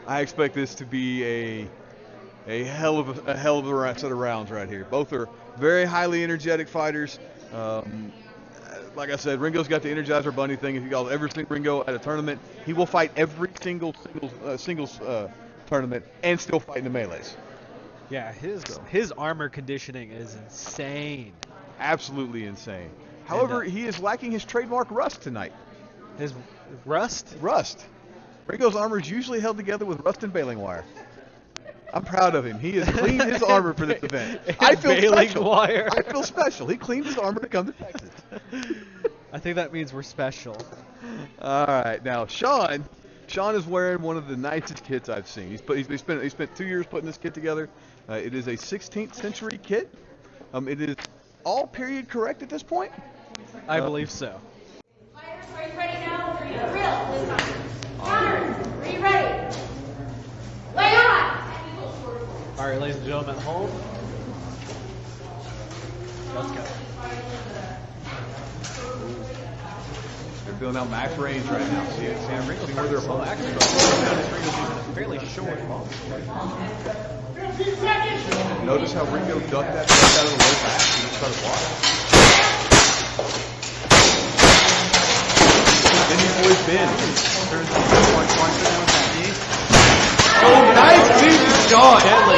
I expect this to be a hell of a set of rounds right here. Both are very highly energetic fighters. Like I said, Ringo's got the Energizer Bunny thing. If you guys ever seen Ringo at a tournament, he will fight every singles tournament and still fight in the melees. Yeah, his armor conditioning is insane. Absolutely insane. However, he is lacking his trademark rust tonight. His rust? Rust. Ringo's armor is usually held together with rust and baling wire. I'm proud of him. He has cleaned his armor for this event. I feel special. Wire. I feel special. He cleaned his armor to come to Texas. I think that means we're special. All right, now Sean is wearing one of the nicest kits I've seen. He spent 2 years putting this kit together. It is a 16th century kit. It is all period correct at this point. I believe so. Fighters, are you ready now? Are you real this time? Counters, are you ready? Lay on! All right, ladies and gentlemen, home. Let's go. They're filling out max range right now. See where they're Well, actually, fairly short. Notice how Ringo ducked that punch out of the way back. He just started blocking. Then he boys bend. Turns to oh, nice knee to Sean. Deadly.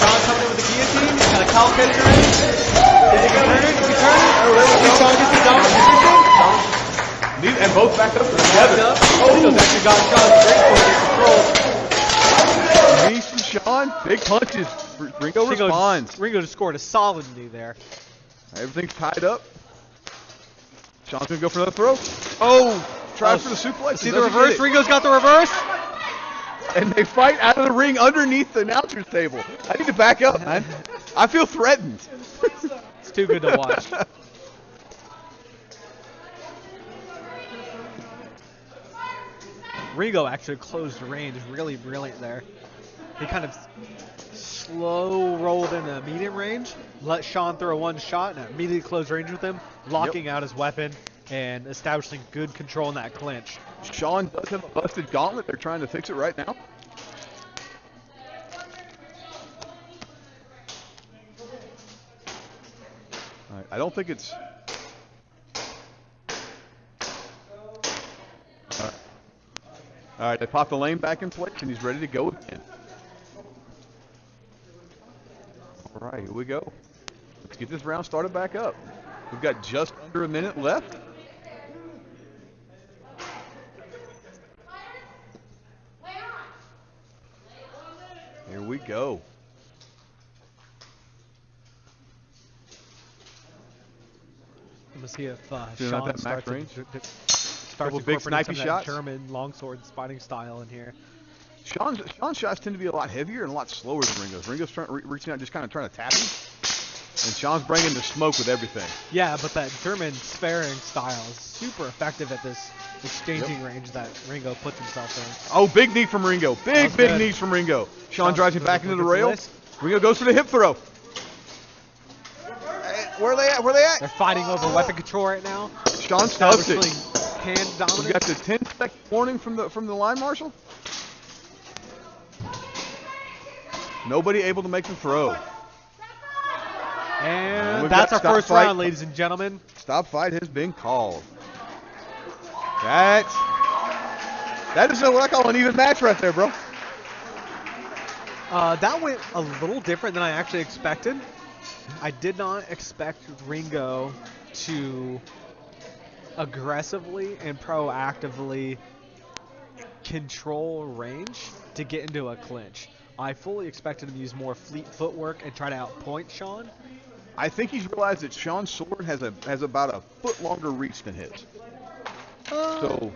Sean coming in with the guillotine. Got a calculator ready. Did he turn it? Did he turn it? Oh, there we go. Sean gets the dominant. And both back up together. Ringo's actually got Sean great control. Knees from Sean. Big punches. Ringo responds. Ringo just scored a solid knee there. Everything's tied up. Sean's going to go for another throw. Oh, tries for the suplex. See the reverse? Ringo's got the reverse. And they fight out of the ring underneath the announcer's table. I need to back up, man. I feel threatened. It's too good to watch. Ringo actually closed the range really brilliant there. He kind of slow rolled into medium range, let Sean throw one shot, and immediately closed range with him, locking out his weapon and establishing good control in that clinch. Sean does have a busted gauntlet. They're trying to fix it right now. All right, I don't think it's... All right, they pop the lane back in place, and he's ready to go again. All right, here we go. Let's get this round started back up. We've got just under a minute left. Here we go. Let's see if Sean that max starts range. Starts big incorporating snipey some of that shots. German longsword fighting style in here. Sean's shots tend to be a lot heavier and a lot slower than Ringo's. Ringo's reaching out, just kind of trying to tap him. And Sean's bringing the smoke with everything. Yeah, but that German sparing style is super effective at this exchanging range that Ringo puts himself in. Oh, big knee from Ringo. Big knees from Ringo. Sean drives him back into the rail. Ringo goes for the hip throw. Where are they at? They're fighting over weapon control right now. Sean stuffs it. Hand dominance. We got the 10-second warning from the line marshal. Nobody able to make the throw. And that's our first round, ladies and gentlemen. Stop fight has been called. That is what I call an even match right there, bro. That went a little different than I actually expected. I did not expect Ringo to aggressively and proactively control range to get into a clinch. I fully expected him to use more fleet footwork and try to outpoint Sean. I think he's realized that Sean's sword has about a foot longer reach than his. So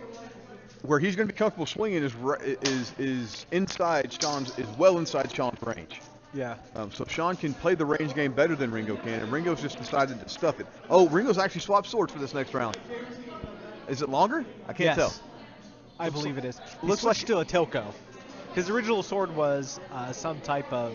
where he's going to be comfortable swinging is inside Sean's, is well inside Sean's range. Yeah. So Sean can play the range game better than Ringo can, and Ringo's just decided to stuff it. Oh, Ringo's actually swapped swords for this next round. Is it longer? I can't tell. I believe it is. Looks like to a Tilko. His original sword was some type of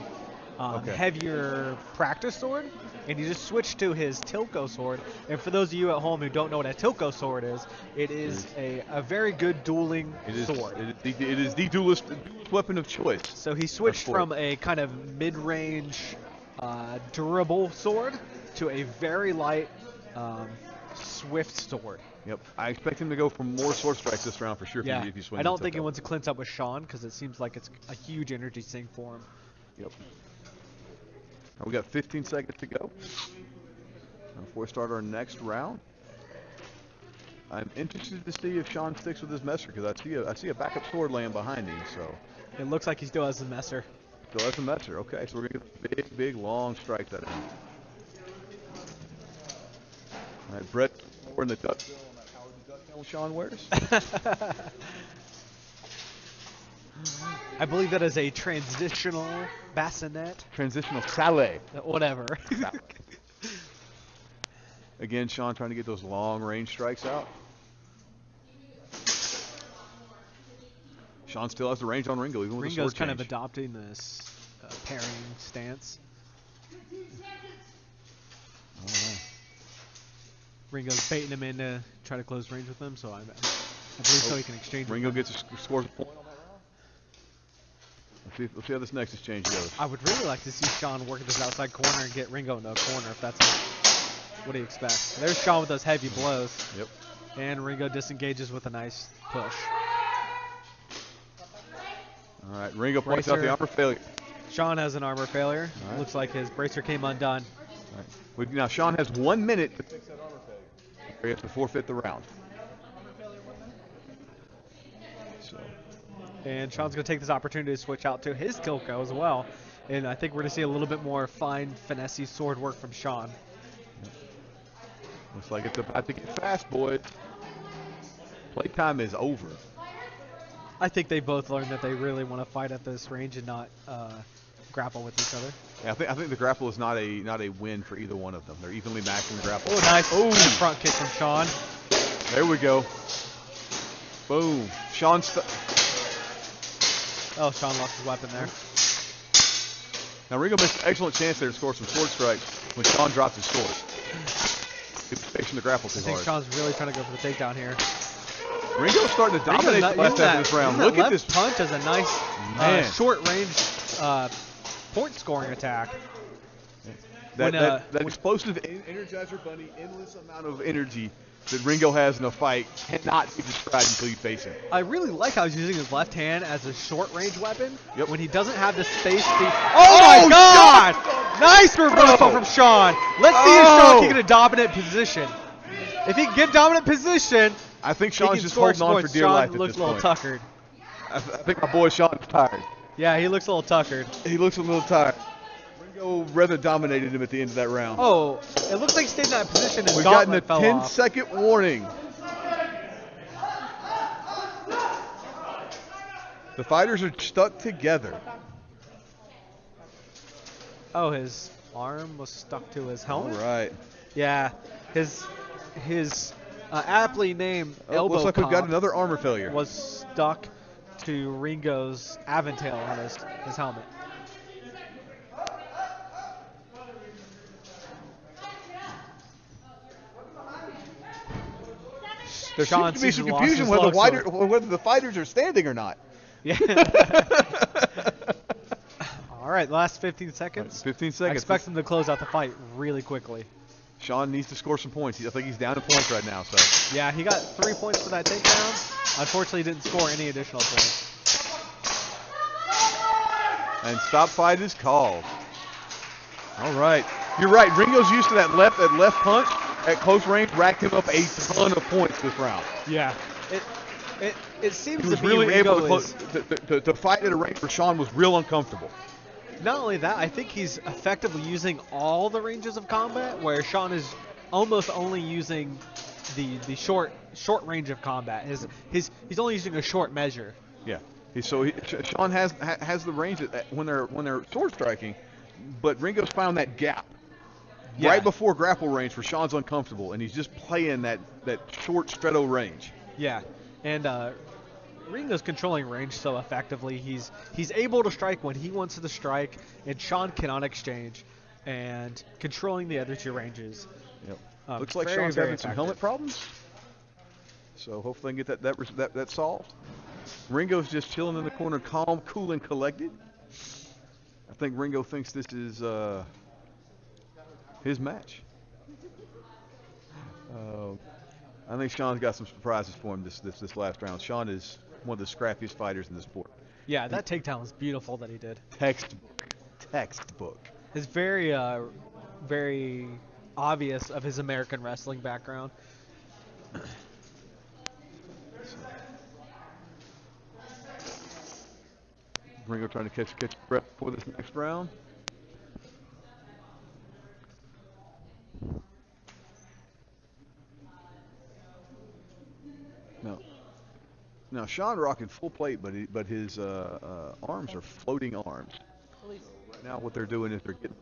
heavier practice sword, and he just switched to his Tilko sword. And for those of you at home who don't know what a Tilko sword is, it is a very good dueling sword. It is the duelist weapon of choice. So he switched from a kind of mid-range durable sword to a very light swift sword. Yep, I expect him to go for more sword strikes this round for sure. Yeah, if you swing I don't think he wants to clinch up with Sean because it seems like it's a huge energy sink for him. Yep. We got 15 seconds to go before we start our next round. I'm interested to see if Sean sticks with his messer because I see a backup sword laying behind him. So it looks like he still has the messer. Still has the messer. Okay, so we're gonna get big, long strikes at him. All right, Brett wearing the duck bill on that Howard the Duck helmet Sean wears. I believe that is a transitional bassinet. Transitional salé. Whatever. Again, Sean trying to get those long range strikes out. Sean still has the range on Ringo, even with the sword Ringo's kind change. of adopting this pairing stance. Ringo's baiting him in to try to close range with him, so I believe so he can exchange. Ringo scores a point on that round. Let's see how this next exchange goes. I would really like to see Sean work at this outside corner and get Ringo into a corner if that's what he expects. There's Sean with those heavy blows. Yep. And Ringo disengages with a nice push. All right, Ringo points out the armor failure. Sean has an armor failure. Right. Looks like his bracer came undone. All right. Now Sean has 1 minute to fix that armor failure. He has to forfeit the round. So. And Sean's going to take this opportunity to switch out to his Tilko as well. And I think we're going to see a little bit more fine, finesse sword work from Sean. Looks like it's about to get fast, boys. Playtime is over. I think they both learned that they really want to fight at this range and not grapple with each other. Yeah, I think the grapple is not a win for either one of them. They're evenly matched in the grapple. Oh, nice front kick from Sean. There we go. Boom. Sean lost his weapon there. Now Ringo missed an excellent chance there to score some sword strikes when Sean dropped his sword. He was facing the grapple too hard. I think Sean's really trying to go for the takedown here. Ringo's starting to dominate the last half of this round. Look at this punch as a nice short range point scoring attack. That explosive Energizer Bunny endless amount of energy that Ringo has in a fight cannot be described until you face him. I really like how he's using his left hand as a short-range weapon. Yep. When he doesn't have the space to... Oh, my God! Nice reversal from Sean. Let's see if Sean can get a dominant position. If he can get dominant position, I think Sean's just holding on for dear life at this point. Sean looks a little tuckered. I think my boy Sean's tired. Yeah, he looks a little tuckered. He looks a little tired. Ringo rather dominated him at the end of that round. Oh, it looks like he stayed in that position and We've gotten a fell off. 10-second warning. The fighters are stuck together. Oh, his arm was stuck to his helmet? All right. Yeah, his aptly named elbow looks like we've got comp another armor failure. was stuck to Ringo's Aventail on his helmet. There seems to be some confusion whether the fighters are standing or not. Yeah. All right, last 15 seconds. 15 seconds. I expect him to close out the fight really quickly. Sean needs to score some points. I think he's down in points right now. So. Yeah, he got 3 points for that takedown. Unfortunately, he didn't score any additional points. And stop fight is called. All right. You're right. Ringo's used to that left punch at close range racked him up a ton of points this round. Yeah. It seems he was to be really Ringo able to fight at a range where Sean was real uncomfortable. Not only that, I think he's effectively using all the ranges of combat, where Sean is almost only using the short range of combat. He's only using a short measure. Yeah. Sean has the range when they're sword striking, but Ringo's found that gap right before grapple range where Sean's uncomfortable, and he's just playing that short straddle range. Yeah, and Ringo's controlling range so effectively. He's able to strike when he wants to strike, and Sean cannot exchange, and controlling the other two ranges. Yep. Looks like Sean's having some helmet problems. So hopefully they can get that solved. Ringo's just chilling in the corner, calm, cool, and collected. I think Ringo thinks this is his match. I think Sean's got some surprises for him this last round. Sean is one of the scrappiest fighters in the sport. Yeah, that takedown was beautiful that he did. Textbook. It's very, very obvious of his American wrestling background. Ringo trying to catch breath for this next round. Now Sean rocking full plate, but his arms are floating arms. Right now what they're doing is they're getting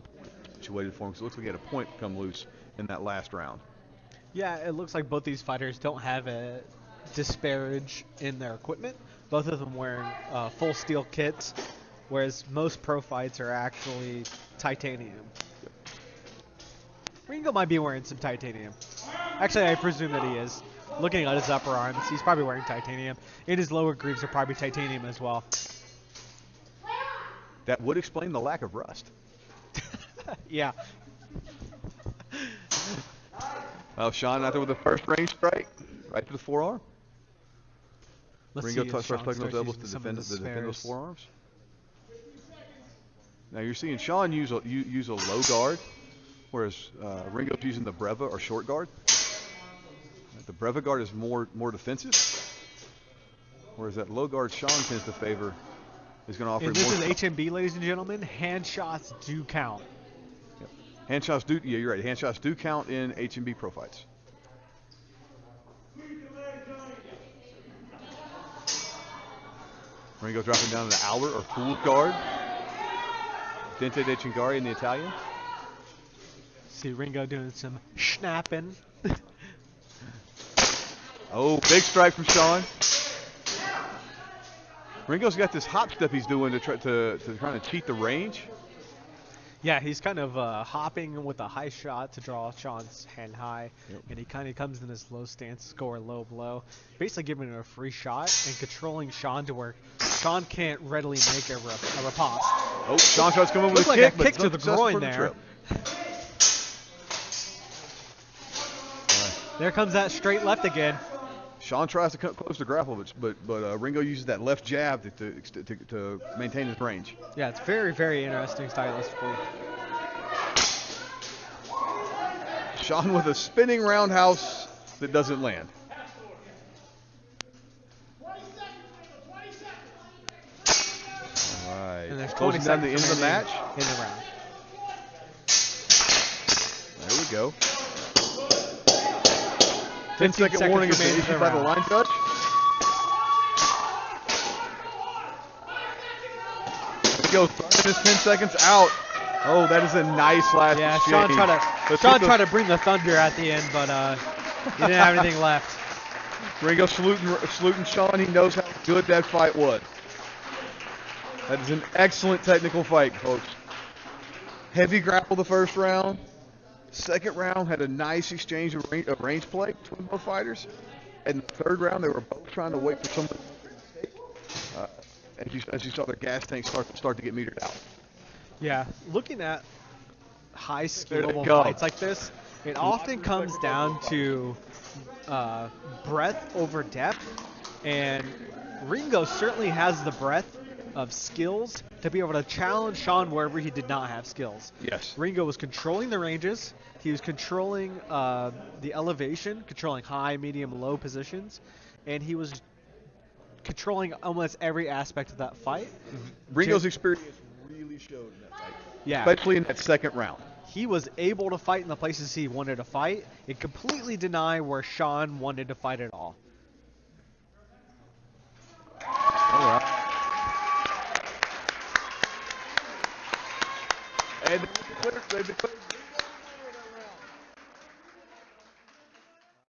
situated for him, because it looks like he had a point come loose in that last round. Yeah, it looks like both these fighters don't have a disparage in their equipment. Both of them wearing full steel kits, whereas most pro fights are actually titanium. Ringo might be wearing some titanium. Actually, I presume that he is. Looking at his upper arms, he's probably wearing titanium. And his lower grooves are probably titanium as well. That would explain the lack of rust. Yeah. Well, Sean out there with the first range strike, right to the forearm. Ringo starts plugging those elbows to defend those forearms. Now you're seeing Sean use a low guard, whereas Ringo's using the Breva or short guard. The Breva guard is more defensive, whereas that low guard Sean tends to favor is going to offer. And this is HMB, ladies and gentlemen. Hand shots do count. Yep. Hand shots do. Yeah, you're right. Hand shots do count in HMB pro fights. Ringo dropping down to the Owler or Fool's guard. Dente de Chingari in the Italian. See Ringo doing some snapping. Oh, big strike from Sean. Ringo's got this hop step he's doing to try to cheat the range. Yeah, he's kind of hopping with a high shot to draw Sean's hand high, and he kind of comes in this low stance, score low blow, basically giving him a free shot and controlling Sean to where Sean can't readily make a riposte. Oh, Sean tries to come over with a like kick, a kick to the groin there. There comes that straight left again. Sean tries to close the grapple, but Ringo uses that left jab to maintain his range. Yeah, it's very, very interesting stylistically. Sean with a spinning roundhouse that doesn't land. 20 seconds. All right. And there's 20 down seconds the end of the match. In the round. There we go. 10-second warning is remaining issued by the line judge. Ringo throwing his 10 seconds out. Oh, that is a nice last exchange. Sean tried to bring the thunder at the end, but he didn't have anything left. Ringo saluting Sean. He knows how good that fight was. That is an excellent technical fight, folks. Heavy grapple the first round. Second round had a nice exchange of range play between both fighters. And the third round, they were both trying to wait for somebody to take. As you saw their gas tanks start to get metered out. Yeah, looking at high scalable fights like this, it often comes down to breadth over depth. And Ringo certainly has the breadth of skills to be able to challenge Sean wherever he did not have skills. Yes. Ringo was controlling the ranges. He was controlling the elevation, controlling high, medium, low positions, and he was controlling almost every aspect of that fight. Ringo's experience really showed in that fight. Yeah. Especially in that second round. He was able to fight in the places he wanted to fight and completely deny where Sean wanted to fight at all. All right. And they declared